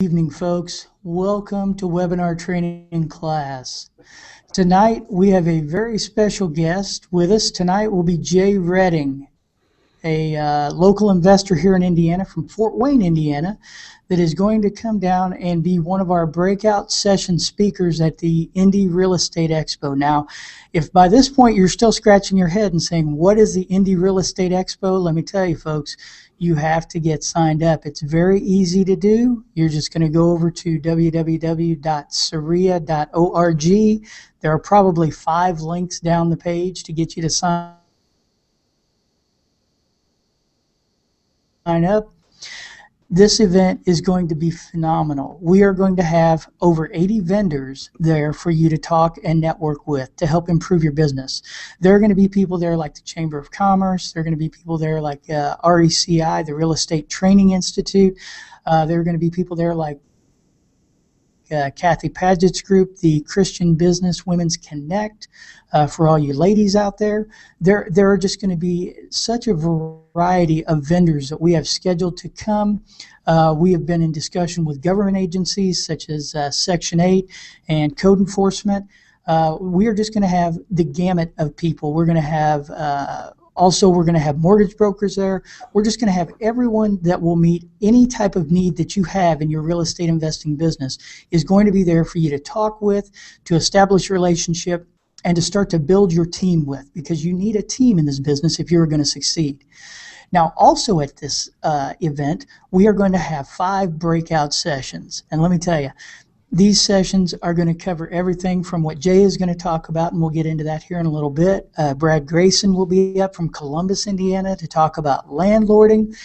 Evening, folks. Welcome to Webinar Training Class. Tonight, we have a very special guest with us. Tonight will be Jay Redding, a local investor here in Indiana from Fort Wayne, Indiana, that is going to come down and be one of our breakout session speakers at the Indy Real Estate Expo. Now, if by this point you're still scratching your head and saying, what is the Indy Real Estate Expo? Let me tell you, folks, you have to get signed up. It's very easy to do. You're just going to go over to www.saria.org. There are probably 5 links down the page to get you to sign up. This event is going to be phenomenal. We are going to have over 80 vendors there for you to talk and network with to help improve your business. There are going to be people there like the Chamber of Commerce. There are going to be people there like RECI, the Real Estate Training Institute. There are going to be people there like Kathy Paget's group, the Christian Business Women's Connect, for all you ladies out there. There are just going to be such a variety of vendors that we have scheduled to come. We have been in discussion with government agencies such as Section 8 and code enforcement. We are just going to have the gamut of people. We're going to have we're going to have mortgage brokers there. We're just going to have everyone that will meet any type of need that you have in your real estate investing business is going to be there for you to talk with, to establish a relationship, and to start to build your team with, because you need a team in this business if you're going to succeed. Now, also at this event, we are going to have 5 breakout sessions. And let me tell you, these sessions are going to cover everything from what Jay is going to talk about, and we'll get into that here in a little bit. Brad Grayson will be up from Columbus, Indiana, to talk about landlording.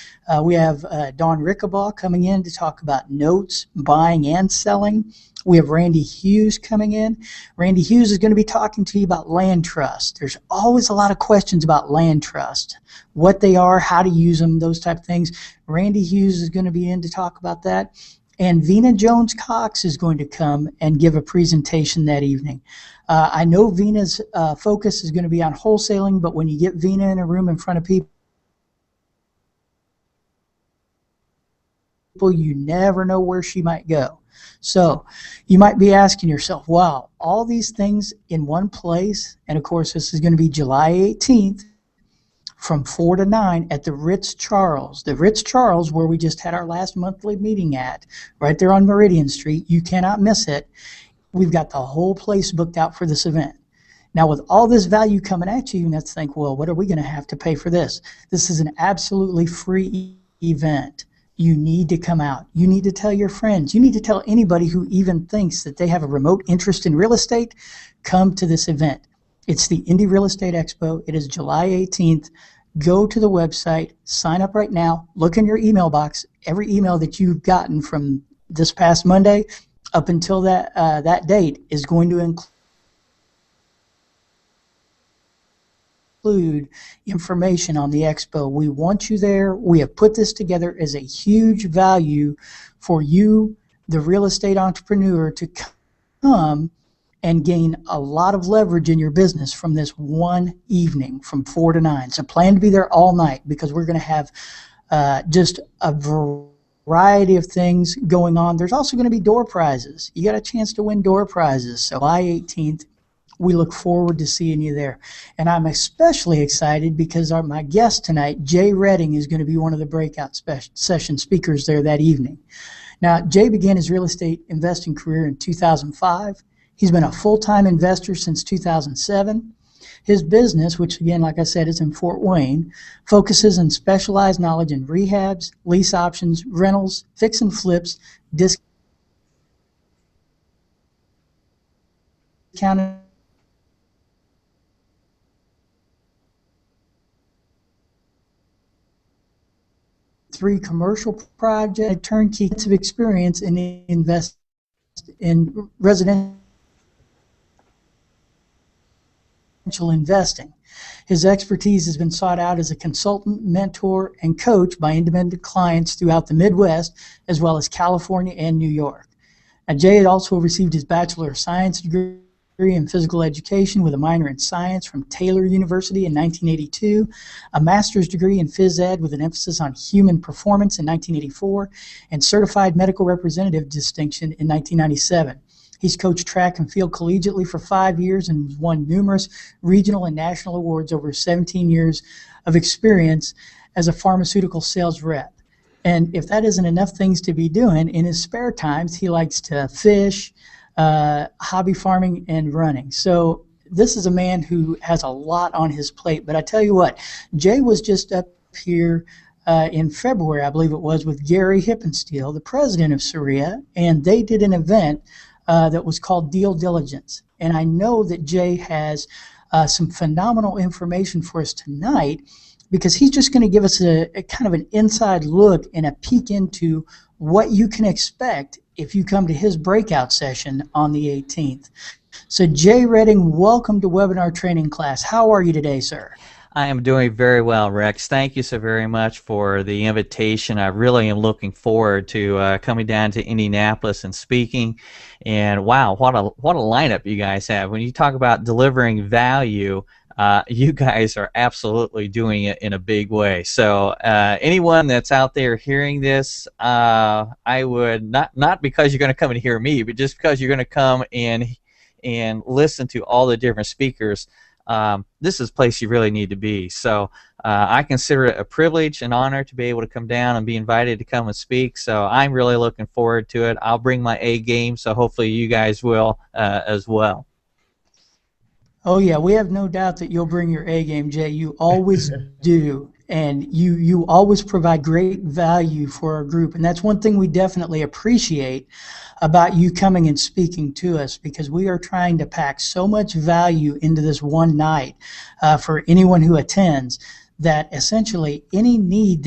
We have Don Rickabaugh coming in to talk about notes, buying and selling. We have Randy Hughes coming in. Randy Hughes is going to be talking to you about land trust. There's always a lot of questions about land trust, what they are, how to use them, those type of things. Randy Hughes is going to be in to talk about that. And Vina Jones-Cox is going to come and give a presentation that evening. I know Vina's focus is going to be on wholesaling, but when you get Vina in a room in front of people, you never know where she might go. So you might be asking yourself, wow, all these things in one place? And of course, this is going to be July 18th. From 4 to 9 at the Ritz-Charles. The Ritz-Charles, where we just had our last monthly meeting at, right there on Meridian Street. You cannot miss it. We've got the whole place booked out for this event. Now, with all this value coming at you, you have to think, well, what are we going to have to pay for this? This is an absolutely free event. You need to come out. You need to tell your friends. You need to tell anybody who even thinks that they have a remote interest in real estate, come to this event. It's the Indy Real Estate Expo. It is July 18th. Go to the website, sign up right now, look in your email box. Every email that you've gotten from this past Monday up until that date is going to include information on the expo. We want you there. We have put this together as a huge value for you, the real estate entrepreneur, to come and gain a lot of leverage in your business from this one evening from 4 to 9. So plan to be there all night, because we're going to have just a variety of things going on. There's also going to be door prizes. You got a chance to win door prizes. So July 18th, we look forward to seeing you there. And I'm especially excited because my guest tonight, Jay Redding, is going to be one of the breakout session speakers there that evening. Now, Jay began his real estate investing career in 2005. He's been a full-time investor since 2007. His business, which again, like I said, is in Fort Wayne, focuses on specialized knowledge in rehabs, lease options, rentals, fix and flips, discounted three commercial project, turnkey experience in invest in residential investing. His expertise has been sought out as a consultant, mentor, and coach by independent clients throughout the Midwest, as well as California and New York. Now, Jay had also received his Bachelor of Science degree in physical education with a minor in science from Taylor University in 1982, a master's degree in phys ed with an emphasis on human performance in 1984, and certified medical representative distinction in 1997. He's coached track and field collegiately for 5 years and won numerous regional and national awards over 17 years of experience as a pharmaceutical sales rep. And if that isn't enough things to be doing, in his spare times, he likes to fish, hobby farming, and running. So this is a man who has a lot on his plate. But I tell you what, Jay was just up here in February, I believe it was, with Gary Hippensteel, the president of Saria, and they did an event that was called Deal Diligence. And I know that Jay has some phenomenal information for us tonight, because he's just going to give us a kind of an inside look and a peek into what you can expect if you come to his breakout session on the 18th. So Jay Redding, welcome to Webinar Training Class. How are you today, sir? I am doing very well, Rex. Thank you so very much for the invitation. I really am looking forward to coming down to Indianapolis and speaking. And wow, what a lineup you guys have. When you talk about delivering value, you guys are absolutely doing it in a big way. So anyone that's out there hearing this, I would not because you're going to come and hear me, but just because you're going to come and listen to all the different speakers. This is a place you really need to be. So I consider it a privilege and honor to be able to come down and be invited to come and speak. So I'm really looking forward to it. I'll bring my A game, so hopefully you guys will as well. Oh yeah, we have no doubt that you'll bring your A game, Jay. You always do, and you always provide great value for our group, and that's one thing we definitely appreciate about you coming and speaking to us, because we are trying to pack so much value into this one night for anyone who attends, that essentially any need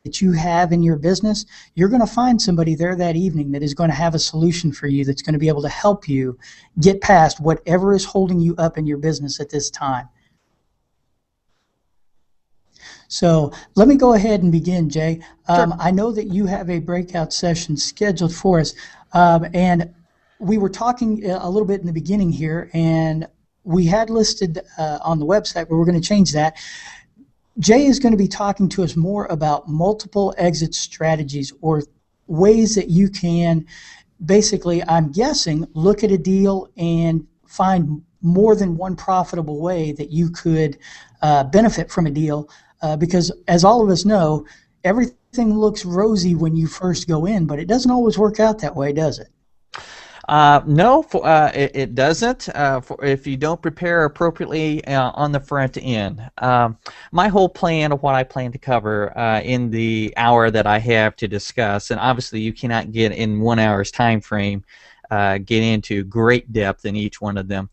that you have in your business, you're going to find somebody there that evening that is going to have a solution for you, that's going to be able to help you get past whatever is holding you up in your business at this time. So let me go ahead and begin, Jay. Sure. I know that you have a breakout session scheduled for us, and we were talking a little bit in the beginning here, and we had listed on the website, but we're going to change that. Jay is going to be talking to us more about multiple exit strategies, or ways that you can basically, I'm guessing, look at a deal and find more than one profitable way that you could benefit from a deal. Because as all of us know, everything looks rosy when you first go in, but it doesn't always work out that way, does it? No, it doesn't. If you don't prepare appropriately on the front end. My whole plan of what I plan to cover in the hour that I have to discuss, and obviously you cannot get in 1 hour's time frame, get into great depth in each one of them.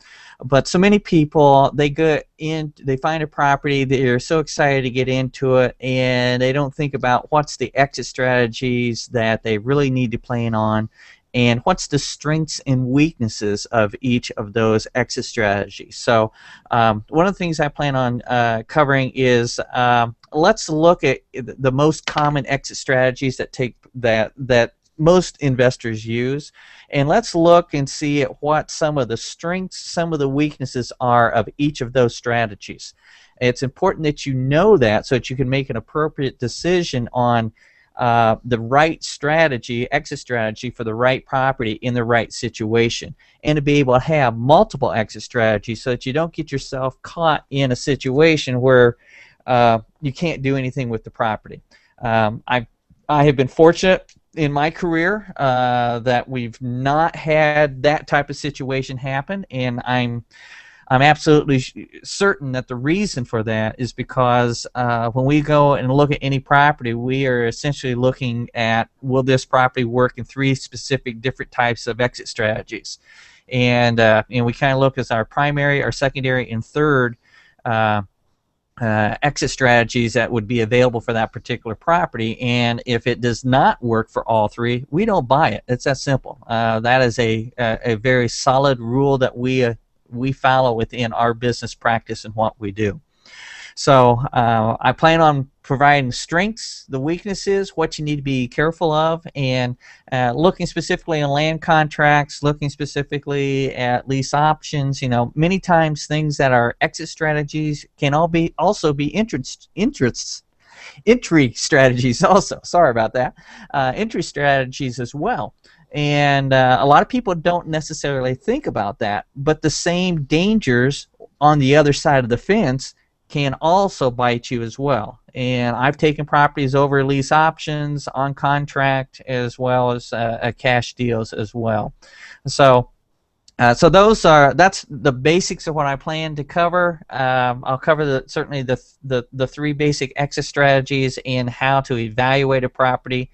But so many people, they find a property, they're so excited to get into it, and they don't think about what's the exit strategies that they really need to plan on, and what's the strengths and weaknesses of each of those exit strategies. So one of the things I plan on covering is let's look at the most common exit strategies that most investors use, and let's look and see at what some of the strengths, some of the weaknesses are of each of those strategies. It's important that you know that, so that you can make an appropriate decision on the right strategy, exit strategy for the right property in the right situation, and to be able to have multiple exit strategies so that you don't get yourself caught in a situation where you can't do anything with the property. I have been fortunate in my career that we've not had that type of situation happen, and I'm absolutely certain that the reason for that is because when we go and look at any property, we are essentially looking at, will this property work in 3 specific different types of exit strategies, and we kind of look as our primary, our secondary, and third exit strategies that would be available for that particular property. And if it does not work for all 3, we don't buy it. It's that simple. That is a very solid rule that we follow within our business practice and what we do. So I plan on providing strengths, the weaknesses, what you need to be careful of, and looking specifically on land contracts, looking specifically at lease options. Many times things that are exit strategies can also be entry strategies also. Sorry about that. Entry strategies as well. And a lot of people don't necessarily think about that, but the same dangers on the other side of the fence can also bite you as well. And I've taken properties over lease options, on contract, as well as cash deals as well. So so that's the basics of what I plan to cover. I'll cover certainly the three basic exit strategies and how to evaluate a property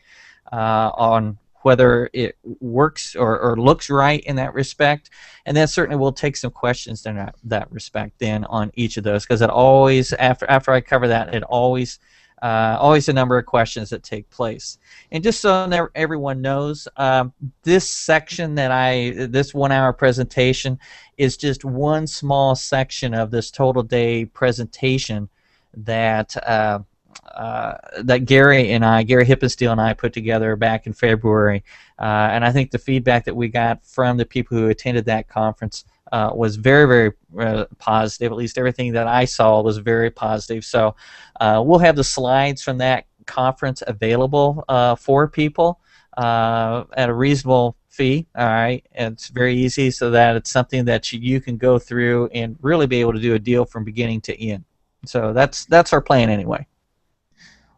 on whether it works or looks right in that respect, and then certainly we'll take some questions in that respect then on each of those, because it always after I cover that, it always a number of questions that take place. And just so everyone knows, this section this 1 hour presentation is just one small section of this total day presentation that Gary Hippensteel and I put together back in February. And I think the feedback that we got from the people who attended that conference was very, very positive. At least everything that I saw was very positive. So we'll have the slides from that conference available for people at a reasonable fee. All right, and it's very easy, so that it's something that you can go through and really be able to do a deal from beginning to end. So that's our plan anyway.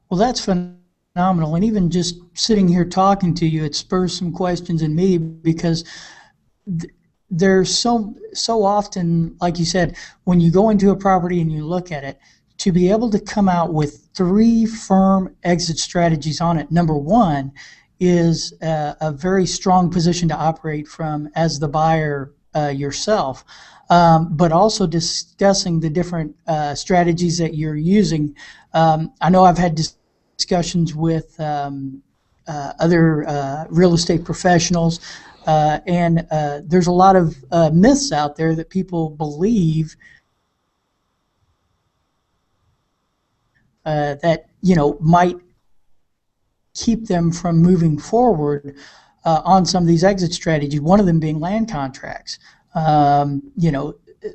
Well, that's phenomenal. And even just sitting here talking to you, it spurs some questions in me, because there's so often, like you said, when you go into a property and you look at it, to be able to come out with three firm exit strategies on it. Number one is a very strong position to operate from as the buyer yourself, but also discussing the different strategies that you're using. I know I've had discussions with other real estate professionals, and there's a lot of myths out there that people believe that might keep them from moving forward on some of these exit strategies. One of them being land contracts.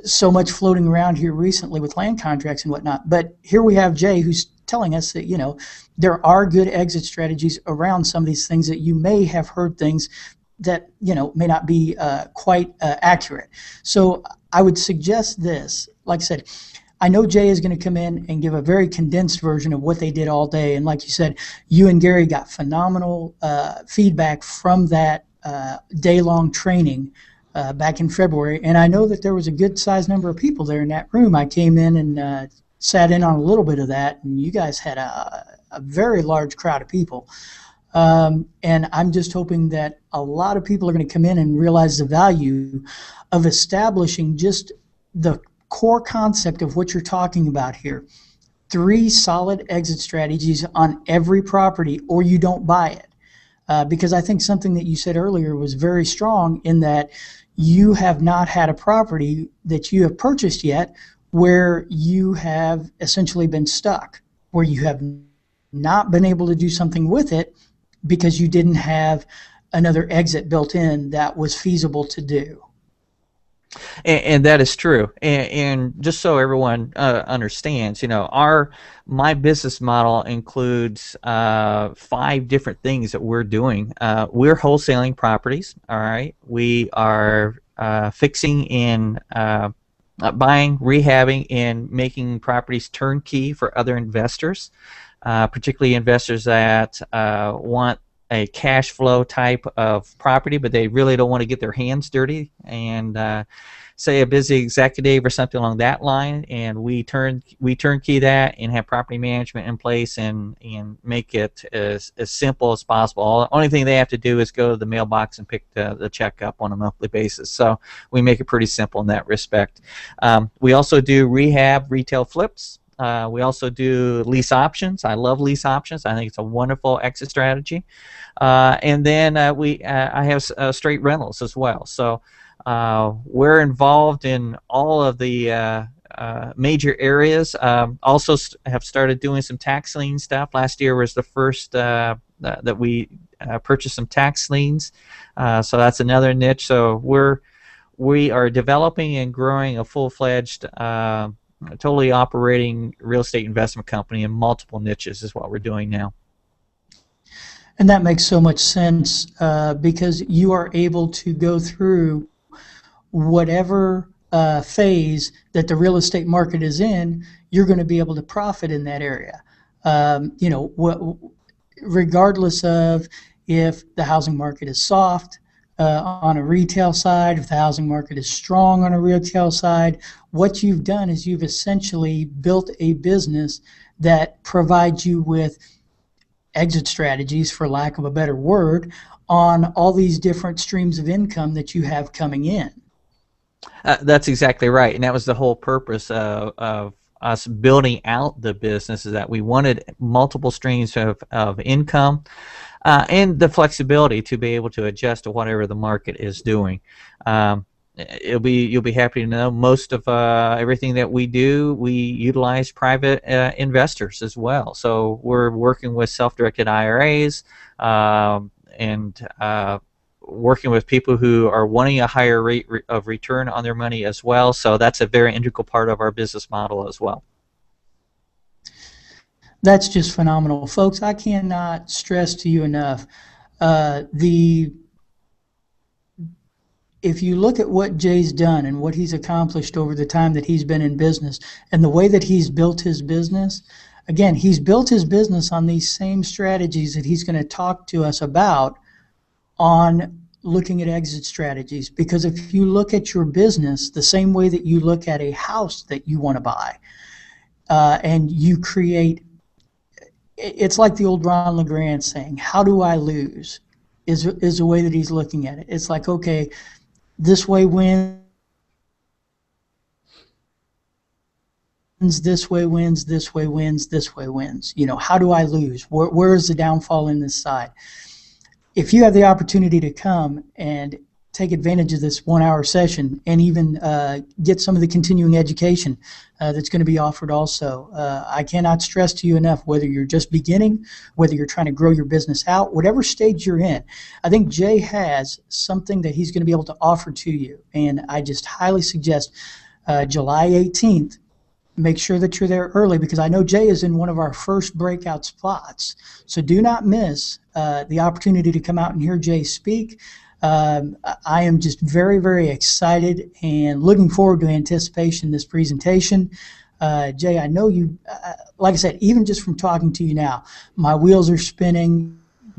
So much floating around here recently with land contracts and whatnot. But here we have Jay, who's telling us that there are good exit strategies around some of these things, that you may have heard things that may not be quite accurate. So I would suggest this. Like I said, I know Jay is going to come in and give a very condensed version of what they did all day. And like you said, you and Gary got phenomenal feedback from that day-long training back in February. And I know that there was a good-sized number of people there in that room. I came in and sat in on a little bit of that, and you guys had a very large crowd of people. And I'm just hoping that a lot of people are going to come in and realize the value of establishing just the core concept of what you're talking about here. 3 solid exit strategies on every property, or you don't buy it. Because I think something that you said earlier was very strong, in that you have not had a property that you have purchased yet where you have essentially been stuck, where you have not been able to do something with it because you didn't have another exit built in that was feasible to do. And that is true. And just so everyone understands, my business model includes 5 different things that we're doing. We're wholesaling properties. All right. We are fixing and buying, rehabbing, and making properties turnkey for other investors, particularly investors that want a cash flow type of property, but they really don't want to get their hands dirty, and say a busy executive or something along that line, and we turnkey that and have property management in place and make it as simple as possible. The only thing they have to do is go to the mailbox and pick the check up on a monthly basis. So we make it pretty simple in that respect. We also do rehab, retail flips. We also do lease options. I love lease options. I think it's a wonderful exit strategy. And then I have straight rentals as well. So we're involved in all of the major areas. Also have started doing some tax lien stuff. Last year was the first that we purchased some tax liens. So that's another niche. So we are developing and growing a full-fledged, totally operating real estate investment company in multiple niches is what we're doing now. And that makes so much sense because you are able to go through whatever phase that the real estate market is in, you're going to be able to profit in that area. You know, regardless of if the housing market is soft on a retail side, if the housing market is strong on a retail side, what you've done is you've essentially built a business that provides you with exit strategies, for lack of a better word, on all these different streams of income that you have coming in. That's exactly right, and that was the whole purpose of us building out the business, is that we wanted multiple streams of income and the flexibility to be able to adjust to whatever the market is doing. You'll be happy to know most of everything that we do, we utilize private investors as well. So we're working with self-directed IRAs and working with people who are wanting a higher rate of return on their money as well. So that's a very integral part of our business model as well. That's just phenomenal, folks. I cannot stress to you enough the if you look at what Jay's done and what he's accomplished over the time that he's been in business and the way that he's built his business, again, he's built his business on these same strategies that he's going to talk to us about on looking at exit strategies. Because if you look at your business the same way that you look at a house that you want to buy, and you create, it's like the old Ron LeGrand saying, how do I lose? Is the way that he's looking at it. It's like, okay, this way wins, this way wins, this way wins, this way wins. You know, how do I lose? Where is the downfall in this side? If you have the opportunity to come and take advantage of this 1 hour session and even get some of the continuing education that's going to be offered also, I cannot stress to you enough, whether you're just beginning, whether you're trying to grow your business out, whatever stage you're in, I think Jay has something that he's going to be able to offer to you. And I just highly suggest July 18th, make sure that you're there early, because I know Jay is in one of our first breakout spots. So do not miss the opportunity to come out and hear Jay speak. I am just very, very excited and looking forward to anticipation this presentation. Jay, I know you, like I said, even just from talking to you now, my wheels are spinning.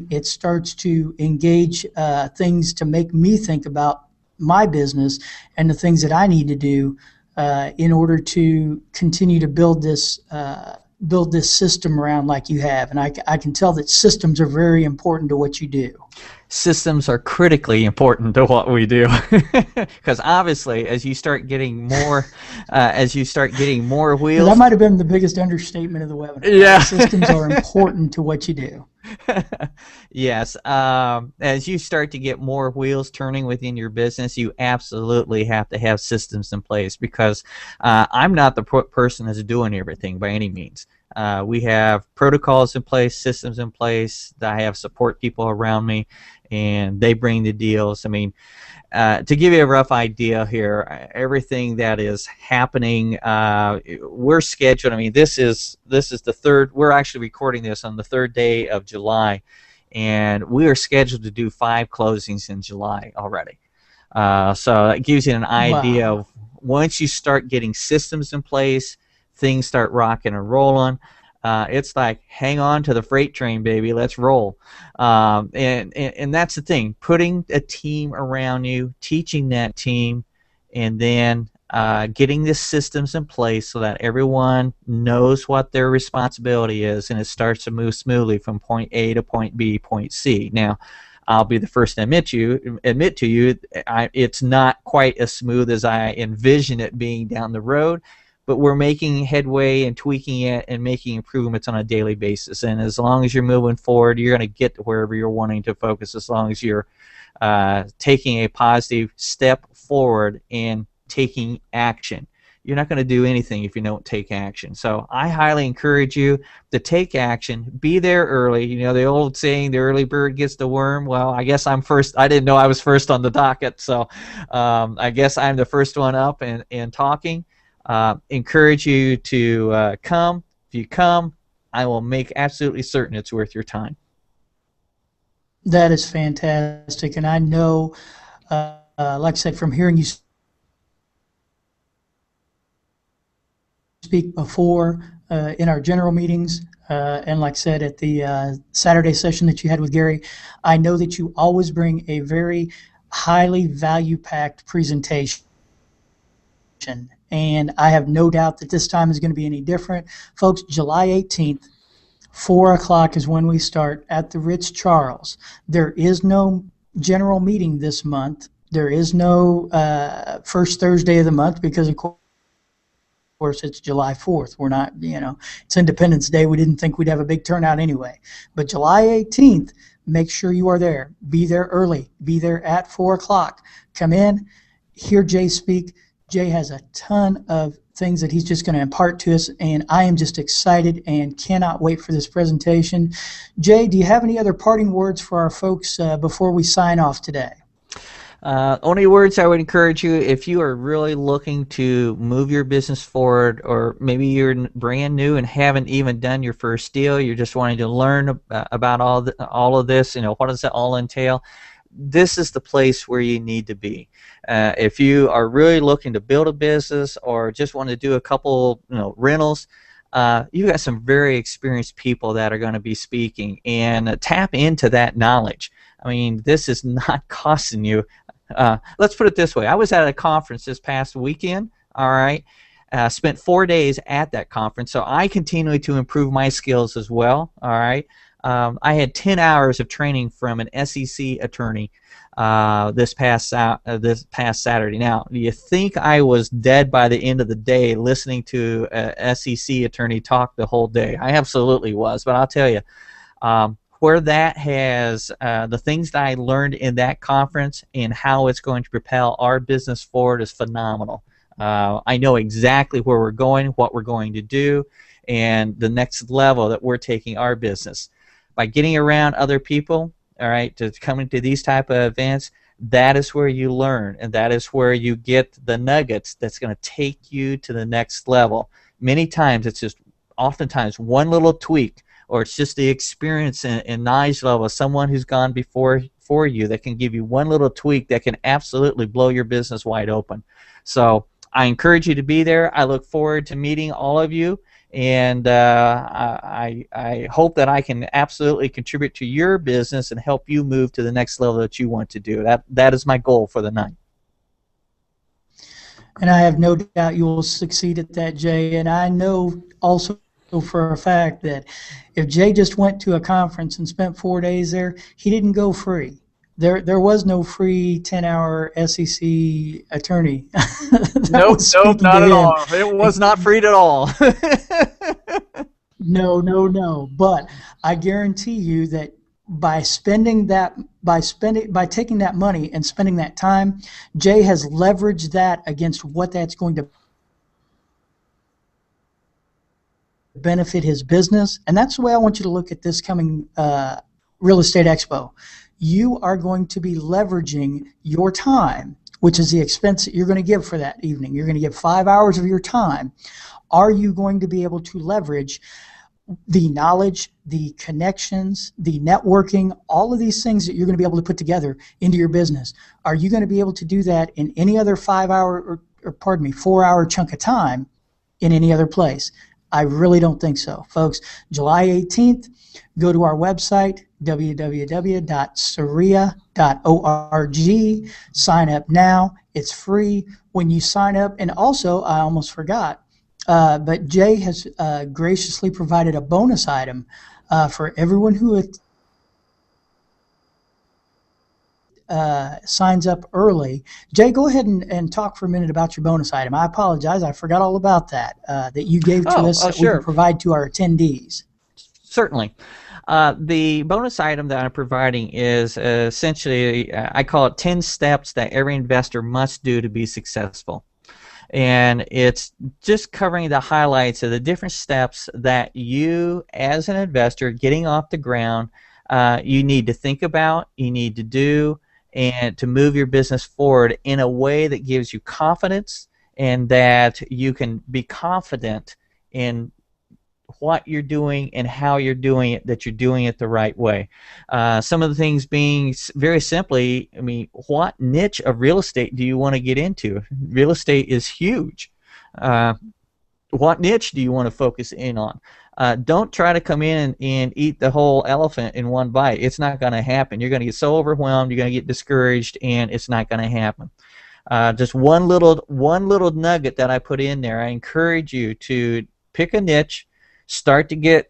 It starts to engage things to make me think about my business and the things that I need to do in order to continue to build this system around like you have. And I can tell that systems are very important to what you do. Systems are critically important to what we do, because obviously as you start getting more wheels. That might have been the biggest understatement of the webinar. Yeah. Systems are important to what you do. Yes. As you start to get more wheels turning within your business, you absolutely have to have systems in place, because I'm not the person that's doing everything by any means. We have protocols in place, systems in place. I have support people around me, and they bring the deals. I mean, to give you a rough idea here, everything that is happening, we're scheduled. I mean, this is the third. We're actually recording this on the third day of July, and we are scheduled to do 5 closings in July already. So that gives you an idea of, once you start getting systems in place, things start rocking and rolling. It's like, hang on to the freight train, baby. Let's roll. And that's the thing, putting a team around you, teaching that team, and then getting the systems in place so that everyone knows what their responsibility is, and it starts to move smoothly from point A to point B, point C. Now, I'll be the first to admit to you, it's not quite as smooth as I envision it being down the road, but we're making headway and tweaking it and making improvements on a daily basis. And as long as you're moving forward, you're going to get to wherever you're wanting to focus, as long as you're taking a positive step forward and taking action. you're not going to do anything if you don't take action. So I highly encourage you to take action. Be there early. You know the old saying, "The early bird gets the worm." Well, I guess I'm first. I didn't know I was first on the docket, so I guess I'm the first one up and talking. Encourage you to come. If you come, I will make absolutely certain it's worth your time. That is fantastic. And I know, like I said, from hearing you speak before in our general meetings, and like I said, at the Saturday session that you had with Gary, I know that you always bring a very highly value packed presentation. And I have no doubt that this time is going to be any different. Folks, July 18th, 4 o'clock is when we start at the Ritz Charles. There is no general meeting this month. There is no first Thursday of the month because, of course, it's July 4th. We're not, it's Independence Day. We didn't think we'd have a big turnout anyway. But July 18th, make sure you are there. Be there early. Be there at 4 o'clock. Come in, hear Jay speak. Jay has a ton of things that he's just going to impart to us, and I am just excited and cannot wait for this presentation. Jay, do you have any other parting words for our folks before we sign off today? Only words I would encourage you, if you are really looking to move your business forward, or maybe you're brand new and haven't even done your first deal, you're just wanting to learn about all of this, what does that all entail? This is the place where you need to be. If you are really looking to build a business or just want to do a couple rentals, you've got some very experienced people that are going to be speaking, and tap into that knowledge. I mean, this is not costing you. Let's put it this way. I was at a conference this past weekend, all right? Spent 4 days at that conference, so I continue to improve my skills as well, all right? I had 10 hours of training from an SEC attorney this past Saturday. Now, do you think I was dead by the end of the day listening to a SEC attorney talk the whole day? I absolutely was, but I'll tell you, where that has the things that I learned in that conference and how it's going to propel our business forward is phenomenal. I know exactly where we're going, what we're going to do, and the next level that we're taking our business. By getting around other people, all right, to coming to these type of events, that is where you learn, and that is where you get the nuggets that's going to take you to the next level. Many times it's just, oftentimes, one little tweak, or it's just the experience and knowledge level of someone who's gone before for you that can give you one little tweak that can absolutely blow your business wide open. So I encourage you to be there. I look forward to meeting all of you, and I hope that I can absolutely contribute to your business and help you move to the next level that you want to do. That is my goal for the night. And I have no doubt you will succeed at that, Jay. And I know also for a fact that if Jay just went to a conference and spent 4 days there, he didn't go free. There was no free 10-hour SEC attorney that Nope, was nope, speaking to not at him. all. It was not free at all. No, no, no. But I guarantee you that by taking that money and spending that time, Jay has leveraged that against what that's going to benefit his business. And that's the way I want you to look at this coming Real Estate Expo. You are going to be leveraging your time, which is the expense that you're going to give for that evening. You're going to give 5 hours of your time. Are you going to be able to leverage the knowledge, the connections, the networking, all of these things that you're going to be able to put together into your business? Are you going to be able to do that in any other 4-hour chunk of time in any other place? I really don't think so, folks. July 18th, go to our website, www.saria.org. Sign up now. It's free when you sign up. And also, I almost forgot, but Jay has graciously provided a bonus item for everyone who signs up early. Jay, go ahead and talk for a minute about your bonus item. I apologize. I forgot all about that, that you gave to us that we can Sure. provide to our attendees. Certainly. The bonus item that I'm providing is essentially, I call it 10 steps that every investor must do to be successful. And it's just covering the highlights of the different steps that you, as an investor, getting off the ground, you need to think about, you need to do, and to move your business forward in a way that gives you confidence and that you can be confident in what you're doing and how you're doing it, that you're doing it the right way. Some of the things being very simply, I mean, what niche of real estate do you want to get into? Real estate is huge. Uh, what niche do you want to focus in on? Don't try to come in and eat the whole elephant in one bite. It's not going to happen. You're going to get so overwhelmed, you're going to get discouraged, and it's not going to happen. Just one little nugget that I put in there. I encourage you to pick a niche, start to get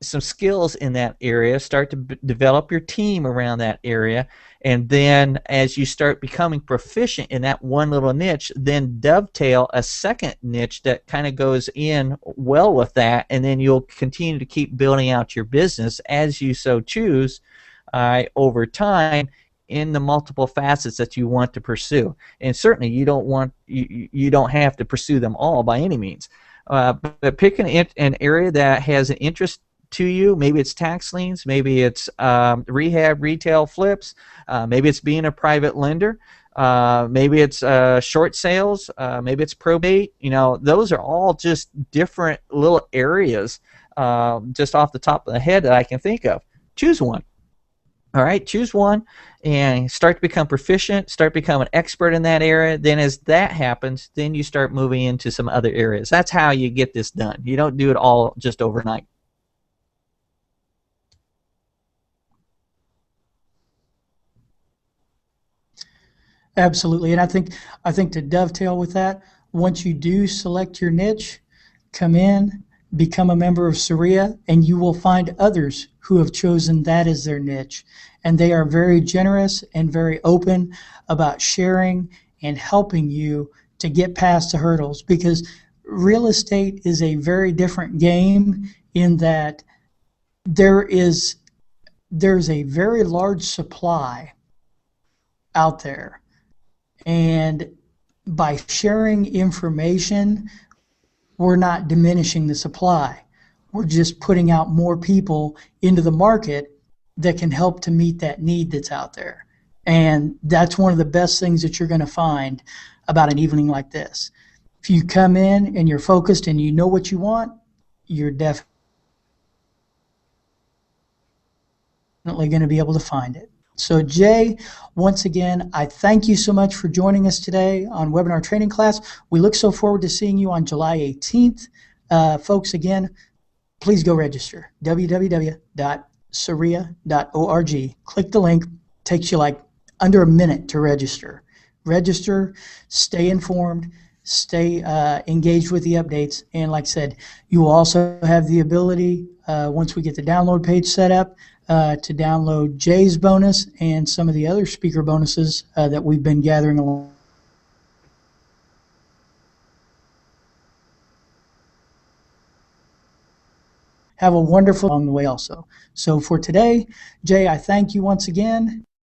some skills in that area, start to develop your team around that area, and then as you start becoming proficient in that one little niche, then dovetail a second niche that kind of goes in well with that, and then you'll continue to keep building out your business as you so choose over time in the multiple facets that you want to pursue. And certainly you don't have to pursue them all by any means. But pick an area that has an interest to you. Maybe it's tax liens, maybe it's rehab, retail flips, maybe it's being a private lender, maybe it's short sales, maybe it's probate. Those are all just different little areas just off the top of the head that I can think of. Choose one. All right, choose one and start to become proficient, start to become an expert in that area. Then as that happens, then you start moving into some other areas. That's how you get this done. You don't do it all just overnight. Absolutely. And I think to dovetail with that, once you do select your niche, come in, become a member of Saria, and you will find others who have chosen that as their niche. And they are very generous and very open about sharing and helping you to get past the hurdles, because real estate is a very different game in that there is there's a very large supply out there, and by sharing information, we're not diminishing the supply. We're just putting out more people into the market that can help to meet that need that's out there. And that's one of the best things that you're going to find about an evening like this. If you come in and you're focused and you know what you want, you're definitely going to be able to find it. So, Jay, once again, I thank you so much for joining us today on Webinar Training Class. We look so forward to seeing you on July 18th. Folks, again, please go register. www.saria.org. Click the link. Takes you like under a minute to register. Register, stay informed, stay engaged with the updates. And like I said, you will also have the ability, once we get the download page set up, to download Jay's bonus and some of the other speaker bonuses that we've been gathering along. Have a wonderful along the way also. So for today, Jay, I thank you once again.